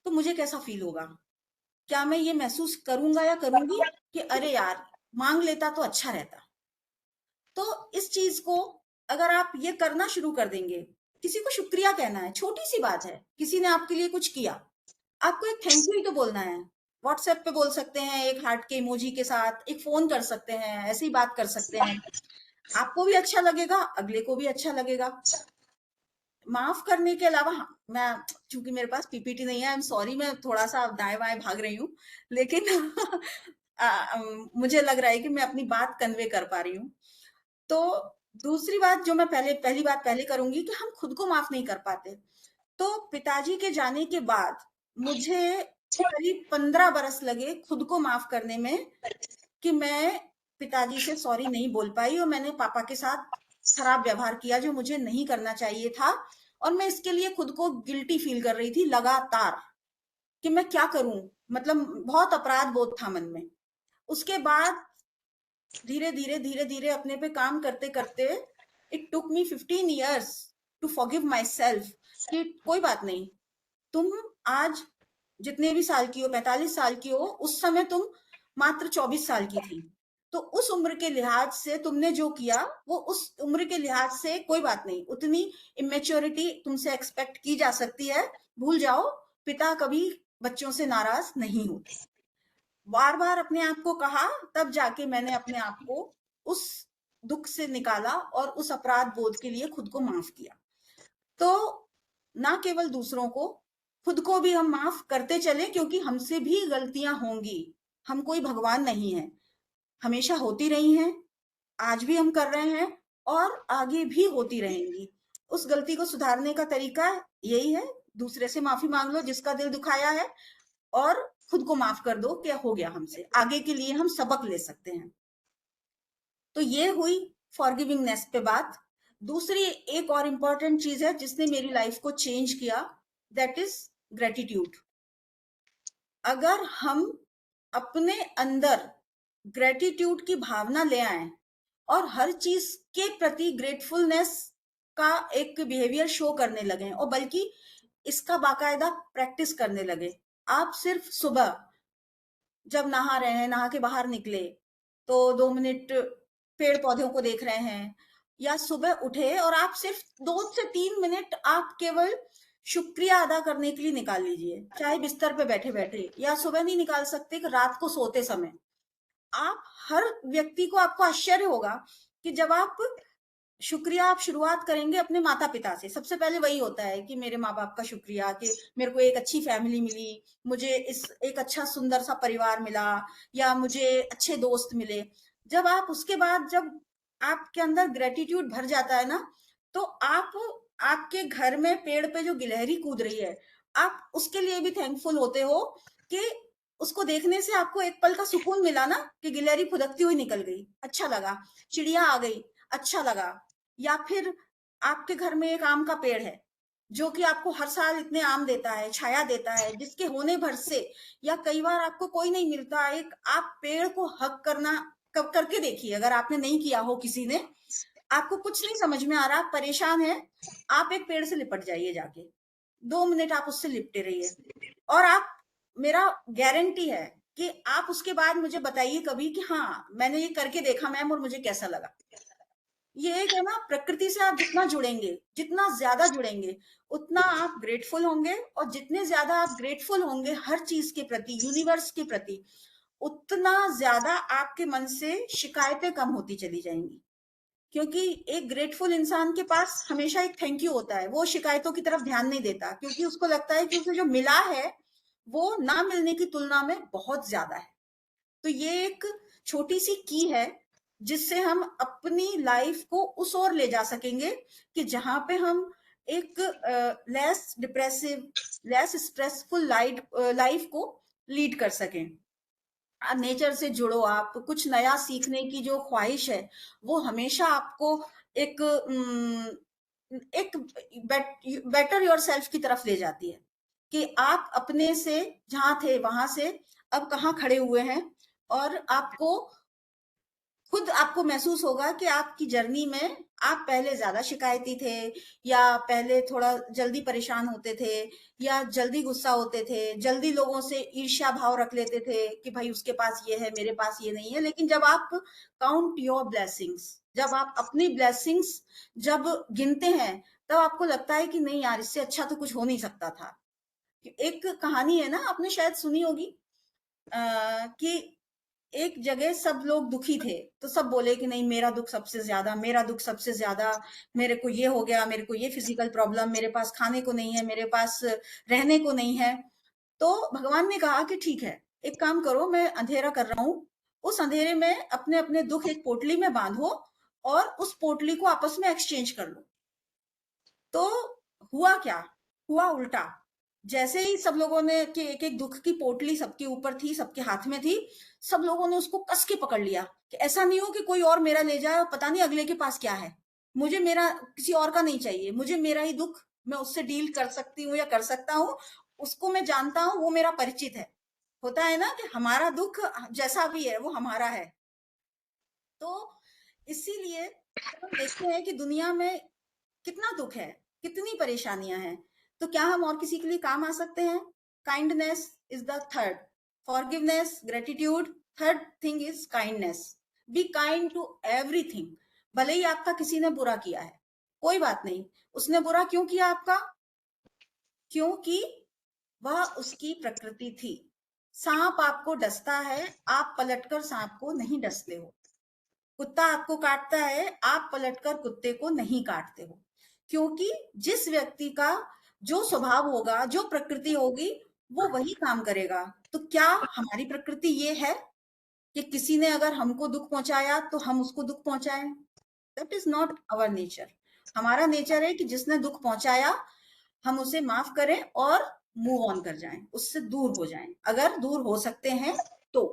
तो मुझे कैसा फील होगा? क्या मैं ये महसूस करूंगा या करूंगी कि अरे यार, मांग लेता तो अच्छा रहता। तो इस चीज को अगर आप ये करना शुरू कर देंगे, किसी को शुक्रिया कहना है, छोटी सी बात है, किसी ने आपके लिए कुछ किया, आपको एक थैंक यू ही तो बोलना है। व्हाट्सएप पे बोल सकते हैं एक हार्ट के इमोजी के साथ, एक फोन कर सकते हैं, ऐसे ही बात कर सकते हैं। आपको भी अच्छा लगेगा, अगले को भी अच्छा लगेगा। माफ करने के अलावा हाँ, मैं चूंकि मेरे पास पीपीटी नहीं है, आई एम सॉरी, मैं थोड़ा सा दाएं बाएं भाग रही हूँ, लेकिन मुझे लग रहा है कि मैं अपनी बात कन्वे कर पा रही हूँ। तो दूसरी बात जो मैं पहली बात पहले करूंगी कि हम खुद को माफ नहीं कर पाते। तो पिताजी के जाने के बाद मुझे करीब 15 बरस लगे खुद को माफ करने में, कि मैं पिताजी से सॉरी नहीं बोल पाई और मैंने पापा के साथ खराब व्यवहार किया जो मुझे नहीं करना चाहिए था, और मैं इसके लिए खुद को गिल्टी फील कर रही थी लगातार कि मैं क्या करूं, मतलब बहुत अपराध बोध था मन में। उसके बाद धीरे धीरे अपने पे काम करते करते it took me 15 years to forgive myself कि कोई बात नहीं, तुम आज जितने भी साल की हो, 45 साल की हो, उस समय तुम मात्र 24 साल की थी। तो उस उम्र के लिहाज से तुमने जो किया, वो उस उम्र के लिहाज से कोई बात नहीं, उतनी इमेच्योरिटी तुमसे एक्सपेक्ट की जा सकती है। भूल जाओ, पिता कभी बच्चों से नाराज नहीं होते। बार बार अपने आप को कहा, तब जाके मैंने अपने आप को उस दुख से निकाला और उस अपराध बोध के लिए खुद को माफ किया। तो ना केवल दूसरों को, खुद को भी हम माफ करते चले, क्योंकि हमसे भी गलतियां होंगी। हम कोई भगवान नहीं है, हमेशा होती रही हैं, आज भी हम कर रहे हैं और आगे भी होती रहेंगी। उस गलती को सुधारने का तरीका यही है, दूसरे से माफी मांग लो जिसका दिल दुखाया है, और खुद को माफ कर दो, क्या हो गया हमसे, आगे के लिए हम सबक ले सकते हैं। तो ये हुई फॉरगिविंगनेस पे बात। दूसरी एक और इंपॉर्टेंट चीज है जिसने मेरी लाइफ को चेंज किया, दैट इज ग्रेटिट्यूड। अगर हम अपने अंदर ग्रेटिट्यूड की भावना ले आए और हर चीज के प्रति ग्रेटफुलनेस का एक बिहेवियर शो करने लगे, और बल्कि इसका बाकायदा प्रैक्टिस करने लगे। आप सिर्फ सुबह जब नहा रहे हैं, नहा के बाहर निकले तो 2 मिनट पेड़ पौधों को देख रहे हैं, या सुबह उठे और आप सिर्फ 2 से 3 मिनट आप केवल शुक्रिया अदा करने के लिए निकाल लीजिए, चाहे बिस्तर पे बैठे बैठे, या सुबह नहीं निकाल सकते रात को सोते समय। आप हर व्यक्ति को, आपको आश्चर्य होगा कि जब आप शुक्रिया, आप शुरुआत करेंगे अपने माता पिता से, सबसे पहले वही होता है कि मेरे माँ बाप का शुक्रिया कि मेरे को एक अच्छी फैमिली मिली, मुझे इस एक अच्छा सुंदर सा परिवार मिला, या मुझे अच्छे दोस्त मिले। जब आप उसके बाद, जब आपके अंदर ग्रेटिट्यूड भर जाता है ना, तो आप, आपके घर में पेड़ पे जो गिलहरी कूद रही है, आप उसके लिए भी थैंकफुल होते हो कि उसको देखने से आपको एक पल का सुकून मिला ना, कि गिलहरी फुदकती हुई निकल गई, अच्छा लगा, चिड़िया आ गई, अच्छा लगा। या फिर आपके घर में एक आम का पेड़ है जो कि आपको हर साल इतने आम देता है, छाया देता है, जिसके होने भर से, या कई बार आपको कोई नहीं मिलता, एक आप पेड़ को हक करना कब करके देखिए, अगर आपने नहीं किया हो किसी ने, आपको कुछ नहीं समझ में आ रहा, आप परेशान है, आप एक पेड़ से लिपट जाइए जाके, 2 मिनट आप उससे लिपटे रहिए, और आप, मेरा गारंटी है कि आप उसके बाद मुझे बताइए कभी कि हाँ मैंने ये करके देखा मैम और मुझे कैसा लगा। ये एक है ना, प्रकृति से आप जितना जुड़ेंगे, जितना ज्यादा जुड़ेंगे, उतना आप ग्रेटफुल होंगे, और जितने ज्यादा आप ग्रेटफुल होंगे हर चीज के प्रति, यूनिवर्स के प्रति, उतना ज्यादा आपके मन से शिकायतें कम होती चली जाएंगी। क्योंकि एक ग्रेटफुल इंसान के पास हमेशा एक थैंक यू होता है, वो शिकायतों की तरफ ध्यान नहीं देता, क्योंकि उसको लगता है कि उसे जो मिला है वो ना मिलने की तुलना में बहुत ज्यादा है। तो ये एक छोटी सी की है जिससे हम अपनी लाइफ को उस ओर ले जा सकेंगे कि जहां पे हम एक less depressive, less stressful life को लीड कर सकें। नेचर से जुड़ो, आप कुछ नया सीखने की जो ख्वाहिश है वो हमेशा आपको एक एक बेटर योर सेल्फ की तरफ ले जाती है, कि आप अपने से जहां थे वहां से अब कहाँ खड़े हुए हैं, और आपको खुद आपको महसूस होगा कि आपकी जर्नी में आप पहले ज्यादा शिकायती थे, या पहले थोड़ा जल्दी परेशान होते थे, या जल्दी गुस्सा होते थे, जल्दी लोगों से ईर्ष्या भाव रख लेते थे कि भाई उसके पास ये है, मेरे पास ये नहीं है। लेकिन जब आप काउंट योर ब्लेसिंग्स, जब आप अपनी ब्लेसिंग्स जब गिनते हैं, तब आपको लगता है कि नहीं यार, इससे अच्छा तो कुछ हो नहीं सकता था। एक कहानी है ना, आपने शायद सुनी होगी, कि एक जगह सब लोग दुखी थे, तो सब बोले कि नहीं, मेरा दुख सबसे ज्यादा, मेरा दुख सबसे ज्यादा, मेरे को ये हो गया, मेरे को ये फिजिकल प्रॉब्लम, मेरे पास खाने को नहीं है, मेरे पास रहने को नहीं है। तो भगवान ने कहा कि ठीक है, एक काम करो, मैं अंधेरा कर रहा हूं, उस अंधेरे में अपने अपने दुख एक पोटली में बांधो और उस पोटली को आपस में एक्सचेंज कर लो। तो हुआ क्या? हुआ उल्टा। जैसे ही सब लोगों ने कि एक एक दुख की पोटली सबके ऊपर थी, सबके हाथ में थी, सब लोगों ने उसको कस के पकड़ लिया कि ऐसा नहीं हो कि कोई और मेरा ले जाए और पता नहीं अगले के पास क्या है। मुझे मेरा किसी और का नहीं चाहिए, मुझे मेरा ही दुख, मैं उससे डील कर सकती हूँ या कर सकता हूँ, उसको मैं जानता हूँ, वो मेरा परिचित है। होता है ना कि हमारा दुख जैसा भी है वो हमारा है। तो इसीलिए जब हम देखते हैं कि दुनिया में कितना दुख है, कितनी परेशानियां हैं, तो क्या हम और किसी के लिए काम आ सकते हैं? Kindness is the third, forgiveness, gratitude, third thing is kindness. Be kind to everything. भले ही आपका किसी ने बुरा किया है, कोई बात नहीं, उसने बुरा क्यों किया आपका? क्योंकि वह उसकी प्रकृति थी। सांप आपको डसता है, आप पलटकर सांप को नहीं डसते हो। कुत्ता आपको काटता है, आप पलटकर कुत्ते को नहीं काटते हो। क्योंकि जिस व्यक्ति का जो स्वभाव होगा, जो प्रकृति होगी, वो वही काम करेगा। तो क्या हमारी प्रकृति ये है कि किसी ने अगर हमको दुख पहुंचाया तो हम उसको दुख पहुंचाएं? That is not our nature. हमारा नेचर है कि जिसने दुख पहुंचाया, हम उसे माफ करें और मूव ऑन कर जाएं, उससे दूर हो जाएं, अगर दूर हो सकते हैं तो।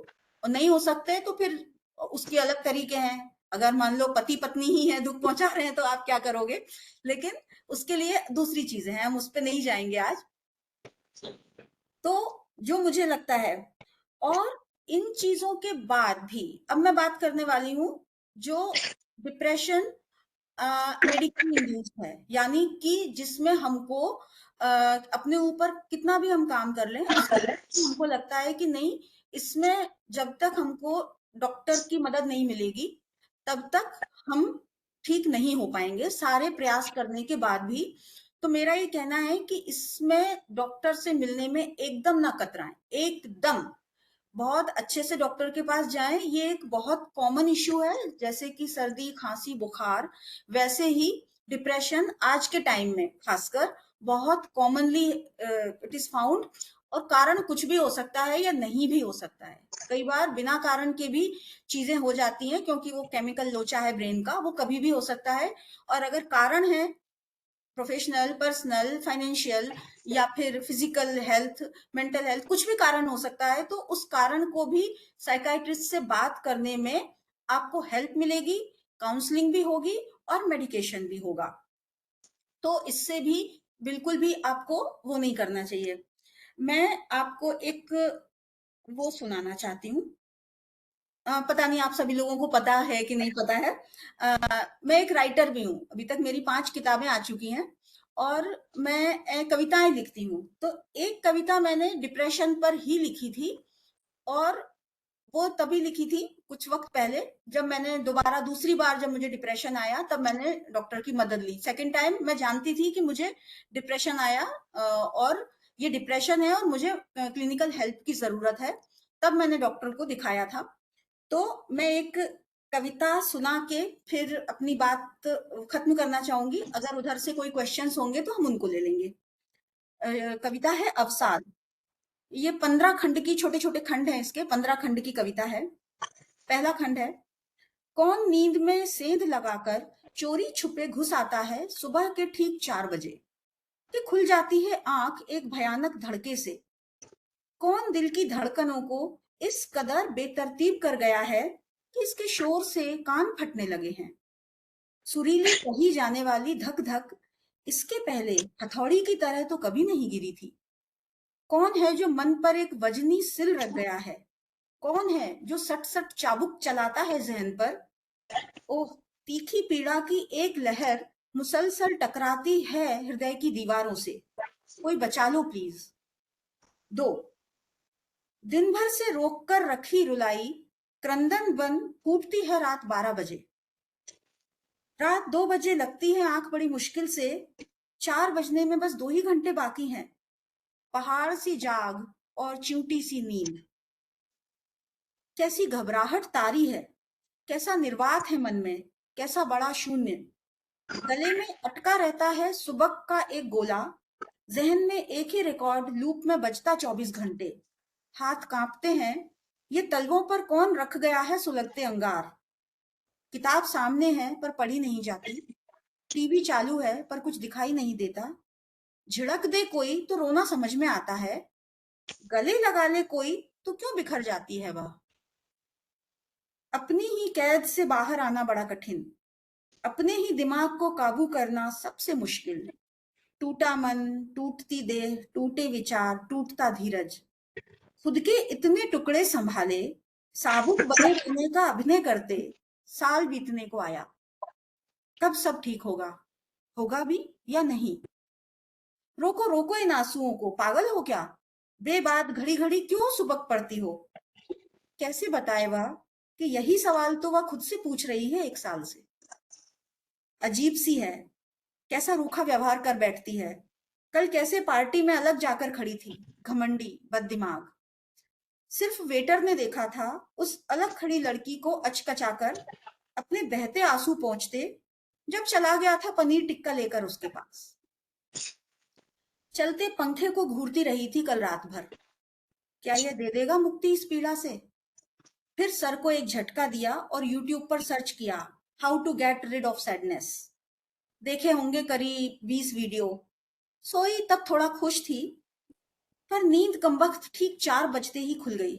और नहीं हो सकते तो फिर उसके अलग तरीके हैं। अगर मान लो पति पत्नी ही है, दुख पहुंचा रहे हैं, तो आप क्या करोगे? लेकिन उसके लिए दूसरी चीजें हैं, हम उस पर नहीं जाएंगे आज। तो जो मुझे लगता है, और इन चीजों के बाद भी अब मैं बात करने वाली हूं, जो डिप्रेशन मेडिकल इंड्यूस्ड है, यानी कि जिसमें हमको अपने ऊपर कितना भी हम काम कर लें, हमको लगता है कि नहीं, इसमें जब तक हमको डॉक्टर की मदद नहीं मिलेगी, तब तक हम ठीक नहीं हो पाएंगे, सारे प्रयास करने के बाद भी। तो मेरा ये कहना है कि इसमें डॉक्टर से मिलने में एकदम ना कतराएं, एकदम बहुत अच्छे से डॉक्टर के पास जाएं। ये एक बहुत कॉमन इश्यू है, जैसे कि सर्दी, खांसी, बुखार, वैसे ही डिप्रेशन आज के टाइम में खासकर बहुत कॉमनली इट इज फाउंड। और कारण कुछ भी हो सकता है या नहीं भी हो सकता है, कई बार बिना कारण के भी चीजें हो जाती हैं, क्योंकि वो केमिकल लोचा है ब्रेन का, वो कभी भी हो सकता है। और अगर कारण है प्रोफेशनल, पर्सनल, फाइनेंशियल, या फिर फिजिकल हेल्थ, मेंटल हेल्थ, कुछ भी कारण हो सकता है, तो उस कारण को भी साइकाइट्रिस्ट से बात करने में आपको हेल्प मिलेगी, काउंसलिंग भी होगी और मेडिकेशन भी होगा। तो इससे भी बिल्कुल भी आपको वो नहीं करना चाहिए। मैं आपको एक वो सुनाना चाहती हूँ, पता नहीं आप सभी लोगों को पता है कि नहीं पता है। मैं एक राइटर भी हूँ, अभी तक मेरी 5 किताबें आ चुकी हैं और मैं कविताएं लिखती हूँ। तो एक कविता मैंने डिप्रेशन पर ही लिखी थी, और वो तभी लिखी थी कुछ वक्त पहले, जब मैंने दोबारा दूसरी बार जब मुझे डिप्रेशन आया, तब मैंने डॉक्टर की मदद ली। सेकेंड टाइम मैं जानती थी कि मुझे डिप्रेशन आया और ये डिप्रेशन है और मुझे क्लिनिकल हेल्प की जरूरत है, तब मैंने डॉक्टर को दिखाया था। तो मैं एक कविता सुना के फिर अपनी बात खत्म करना चाहूंगी। अगर उधर से कोई क्वेश्चंस होंगे तो हम उनको ले लेंगे। कविता है अवसाद। ये 15 खंड की, छोटे छोटे खंड हैं इसके, 15 खंड की कविता है। पहला खंड है, कौन नींद में सेंध लगाकर चोरी छुपे घुस आता है सुबह के ठीक 4 बजे, कि खुल जाती है आंख एक भयानक धड़के से। कौन दिल की धड़कनों को इस कदर बेतरतीब कर गया है कि इसके शोर से कान फटने लगे हैं। सुरीली कही जाने वाली धक धक इसके पहले हथौड़ी की तरह तो कभी नहीं गिरी थी। कौन है जो मन पर एक वजनी सिल रख गया है? कौन है जो सट सट चाबुक चलाता है जहन पर, ओह, तीखी पीड़ा की एक लहर मुसलसल टकराती है हृदय की दीवारों से। कोई बचा लो प्लीज। 2, दिन भर से रोक कर रखी रुलाई क्रंदन बन फूटती है रात 12 बजे। रात 2 बजे लगती है आंख बड़ी मुश्किल से, 4 बजने में बस 2 ही घंटे बाकी हैं। पहाड़ सी जाग और चिंटी सी नींद। कैसी घबराहट तारी है, कैसा निर्वात है मन में, कैसा बड़ा शून्य। गले में अटका रहता है सुबक का एक गोला, जहन में एक ही रिकॉर्ड लूप में बजता 24 घंटे। हाथ कांपते हैं, ये तलवों पर कौन रख गया है सुलगते अंगार। किताब सामने है पर पढ़ी नहीं जाती, टीवी चालू है पर कुछ दिखाई नहीं देता। झिड़क दे कोई तो रोना समझ में आता है, गले लगा ले कोई तो क्यों बिखर जाती है वह। अपनी ही कैद से बाहर आना बड़ा कठिन, अपने ही दिमाग को काबू करना सबसे मुश्किल। टूटा मन, टूटती देह, टूटे विचार, टूटता धीरज। खुद के इतने टुकड़े संभाले, साबुत बने रहने का अभिनय करते, साल बीतने को आया। कब सब ठीक होगा, होगा भी या नहीं। रोको रोको इन आंसुओं को, पागल हो क्या। बेबात घड़ी घड़ी क्यों सुबक पड़ती हो। कैसे बताए वह कि यही सवाल तो वह खुद से पूछ रही है 1 साल से। अजीब सी है, कैसा रूखा व्यवहार कर बैठती है। कल कैसे पार्टी में अलग जाकर खड़ी थी, घमंडी बददिमाग। सिर्फ वेटर ने देखा था उस अलग खड़ी लड़की को अचकचाकर अपने बहते आंसू पहुंचते, जब चला गया था पनीर टिक्का लेकर उसके पास। चलते पंखे को घूरती रही थी कल रात भर। क्या यह दे देगा मुक्ति इस पीड़ा से। फिर सर को एक झटका दिया और YouTube पर सर्च किया, how to get rid of sadness. देखे होंगे करीब 20 वीडियो। सोई तब थोड़ा खुश थी, पर नींद कमबख्त ठीक 4 बजते ही खुल गई।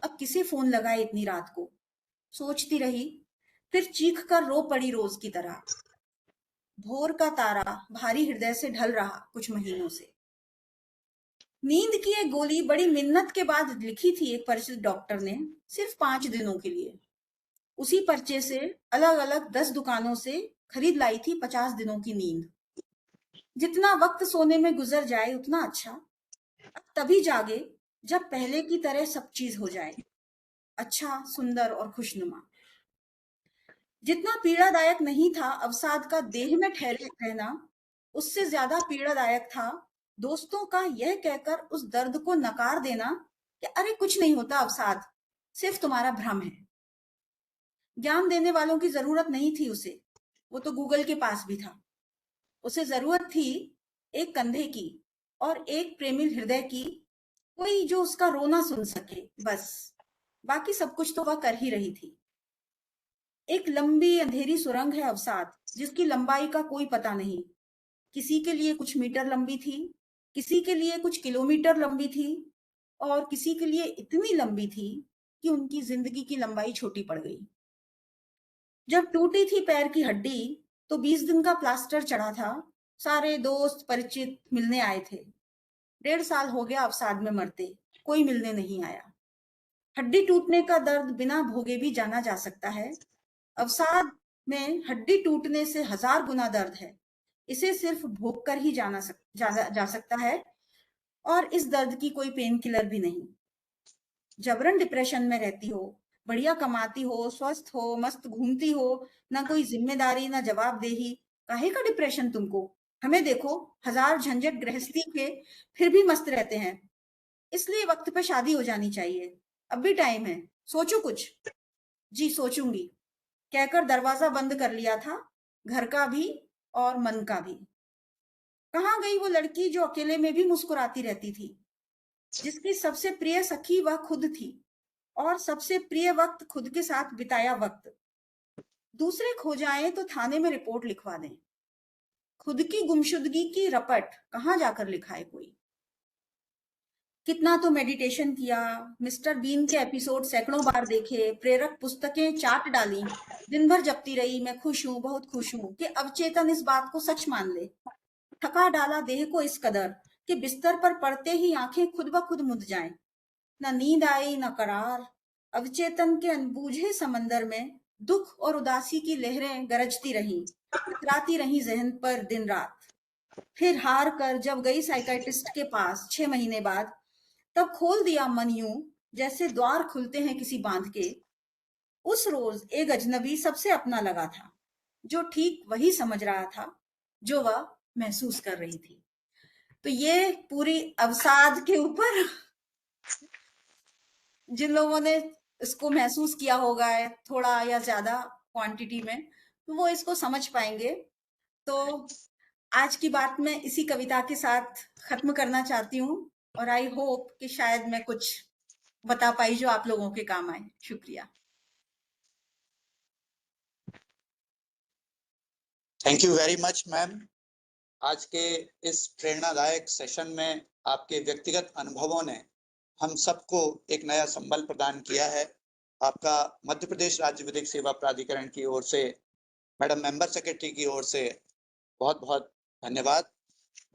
अब किसे फोन लगाए इतनी रात को, सोचती रही। फिर चीख कर रो पड़ी रोज की तरह। भोर का तारा भारी हृदय से ढल रहा कुछ महीनों से। नींद की एक गोली बड़ी मिन्नत के बाद लिखी थी एक परिचित डॉक्टर ने, सिर्फ 5 दिनों के लिए। उसी पर्चे से अलग अलग 10 दुकानों से खरीद लाई थी 50 दिनों की नींद। जितना वक्त सोने में गुजर जाए उतना अच्छा। अब तभी जागे जब पहले की तरह सब चीज हो जाए, अच्छा, सुंदर और खुशनुमा। जितना पीड़ादायक नहीं था अवसाद का देह में ठहरे रहना, उससे ज्यादा पीड़ादायक था दोस्तों का यह कहकर उस दर्द को नकार देना कि अरे कुछ नहीं होता अवसाद, सिर्फ तुम्हारा भ्रम है। ज्ञान देने वालों की जरूरत नहीं थी उसे, वो तो गूगल के पास भी था। उसे जरूरत थी एक कंधे की और एक प्रेमी हृदय की, कोई जो उसका रोना सुन सके, बस। बाकी सब कुछ तो वह कर ही रही थी। एक लंबी अंधेरी सुरंग है अवसाद, जिसकी लंबाई का कोई पता नहीं। किसी के लिए कुछ मीटर लंबी थी, किसी के लिए कुछ किलोमीटर लंबी थी, और किसी के लिए इतनी लंबी थी कि उनकी जिंदगी की लंबाई छोटी पड़ गई। जब टूटी थी पैर की हड्डी तो 20 दिन का प्लास्टर चढ़ा था। सारे दोस्त परिचित मिलने आए थे। 1.5 साल हो गया अवसाद में मरते, कोई मिलने नहीं आया। हड्डी टूटने का दर्द बिना भोगे भी जाना जा सकता है। अवसाद में हड्डी टूटने से 1000 गुना दर्द है। इसे सिर्फ भोग कर ही जा सकता है, और इस दर्द की कोई पेन किलर भी नहीं। जबरन डिप्रेशन में रहती हो, बढ़िया कमाती हो, स्वस्थ हो, मस्त घूमती हो, ना कोई जिम्मेदारी ना जवाबदेही, काहे का डिप्रेशन तुमको। हमें देखो, 1000 झंझट गृहस्थी के, फिर भी मस्त रहते हैं। इसलिए वक्त पे शादी हो जानी चाहिए, अब भी टाइम है, सोचो कुछ। जी सोचूंगी, कहकर दरवाजा बंद कर लिया था, घर का भी और मन का भी। कहाँ गई वो लड़की जो अकेले में भी मुस्कुराती रहती थी, जिसकी सबसे प्रिय सखी वह खुद थी, और सबसे प्रिय वक्त खुद के साथ बिताया वक्त। दूसरे खो जाएं तो थाने में रिपोर्ट लिखवा दें। खुद की गुमशुदगी की रपट कहाँ जाकर लिखाए कोई। कितना तो मेडिटेशन किया, मिस्टर बीन के एपिसोड सैकड़ों बार देखे, प्रेरक पुस्तकें चाट डाली, दिन भर जपती रही मैं खुश हूं, बहुत खुश हूं, कि अवचेतन इस बात को सच मान ले। थका डाला देह को इस कदर कि बिस्तर पर पड़ते ही आंखें खुद ब खुद मुद जाएं। न नींद आई न करार। अवचेतन के अनबूझे समंदर में दुख और उदासी की लहरें गरजती रहीं, टकराती रहीं जहन पर दिन रात। फिर हार कर जब गई साइकियाट्रिस्ट के पास 6 महीने बाद, तब खोल दिया मन यूं जैसे द्वार खुलते हैं किसी बांध के। उस रोज एक अजनबी सबसे अपना लगा था, जो ठीक वही समझ रहा था जो वह महसूस कर रही थी। तो ये पूरी अवसाद के ऊपर जिन लोगों ने इसको महसूस किया होगा है थोड़ा या ज्यादा क्वांटिटी में, तो वो इसको समझ पाएंगे। तो आज की बात मैं इसी कविता के साथ खत्म करना चाहती हूँ, और आई होप कि शायद मैं कुछ बता पाई जो आप लोगों के काम आए। शुक्रिया। Thank you very much ma'am. आज के इस प्रेरणादायक सेशन में आपके व्यक्तिगत अनुभवों ने हम सबको एक नया संबल प्रदान किया है। आपका मध्य प्रदेश राज्य विधिक सेवा प्राधिकरण की ओर से, मैडम मेंबर सेक्रेटरी की ओर से बहुत बहुत धन्यवाद।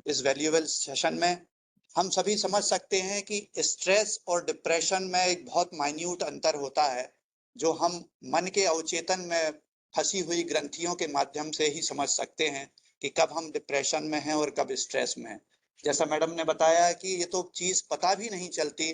इस वैल्यूएबल सेशन में हम सभी समझ सकते हैं कि स्ट्रेस और डिप्रेशन में एक बहुत माइन्यूट अंतर होता है, जो हम मन के अवचेतन में फंसी हुई ग्रंथियों के माध्यम से ही समझ सकते हैं कि कब हम डिप्रेशन में हैं और कब स्ट्रेस में हैं। जैसा मैडम ने बताया कि ये तो चीज पता भी नहीं चलती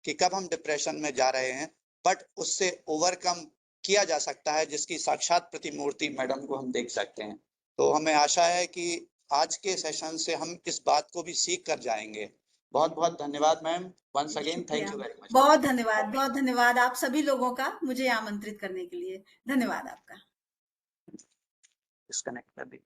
कि कब हम डिप्रेशन में जा रहे हैं, बट उससे ओवरकम किया जा सकता है, जिसकी साक्षात प्रतिमूर्ति मैडम को हम देख सकते हैं। तो हमें आशा है कि आज के सेशन से हम इस बात को भी सीख कर जाएंगे। बहुत बहुत धन्यवाद ma'am. Once again thank you very much. बहुत धन्यवाद आप सभी लोगों का मुझे आमंत्रित करने के लिए। धन्यवाद आपका। डिस्कनेक्ट कर दी।